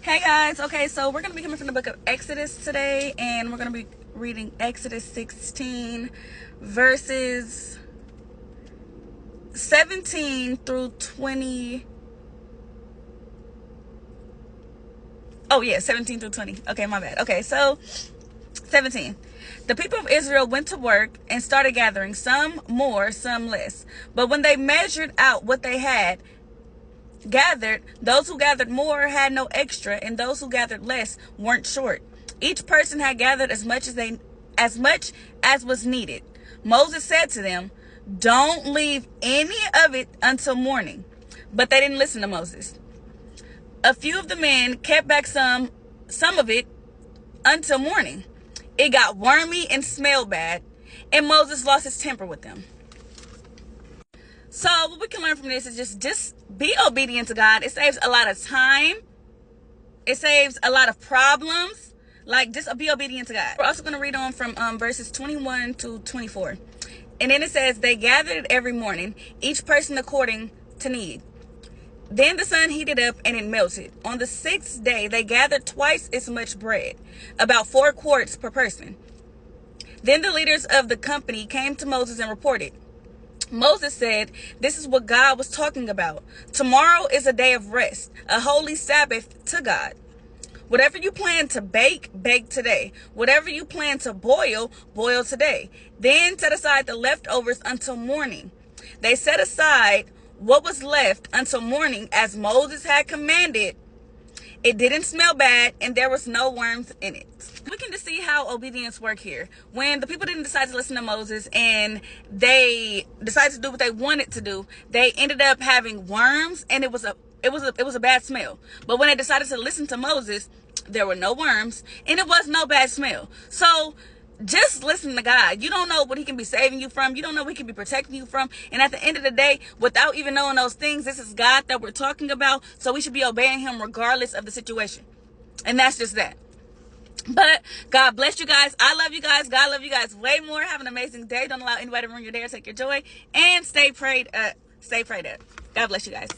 Hey guys, okay, so we're going to be coming from the book of Exodus today, and we're going to be reading Exodus 16 verses 17 through 20. Oh yeah, 17 through 20. Okay, my bad. Okay, so 17. The people of Israel went to work and started gathering, some more, some less. But when they measured out what they had gathered, those who gathered more had no extra, and those who gathered less weren't short. Each person had gathered as much as was needed. Moses said to them, "Don't leave any of it until morning." But they didn't listen to Moses. A few of the men kept back some of it until morning. It got wormy and smelled bad, and Moses lost his temper with them. So what we can learn from this is just be obedient to God. It saves a lot of time. It saves a lot of problems. Like, just be obedient to God. We're also going to read on from verses 21 to 24. And then it says, they gathered it every morning, each person according to need. Then the sun heated up and it melted. On the sixth day, they gathered twice as much bread, about 4 quarts per person. Then the leaders of the company came to Moses and reported. Moses said, "This is what God was talking about. Tomorrow is a day of rest, a holy Sabbath to God. Whatever you plan to bake, bake today. Whatever you plan to boil, boil today. Then set aside the leftovers until morning." They set aside what was left until morning as Moses had commanded. It didn't smell bad, and there was no worms in it. We can just see how obedience works here. When the people didn't decide to listen to Moses and they decided to do what they wanted to do, they ended up having worms, and it was a bad smell. But when they decided to listen to Moses, there were no worms, and it was no bad smell. So just listen to God. You don't know what he can be saving you from. You don't know what he can be protecting you from. And at the end of the day, without even knowing those things, this is God that we're talking about. So we should be obeying him regardless of the situation. And that's just that. But God bless you guys. I love you guys. God love you guys way more. Have an amazing day. Don't allow anybody to ruin your day or take your joy. And stay prayed up. God bless you guys.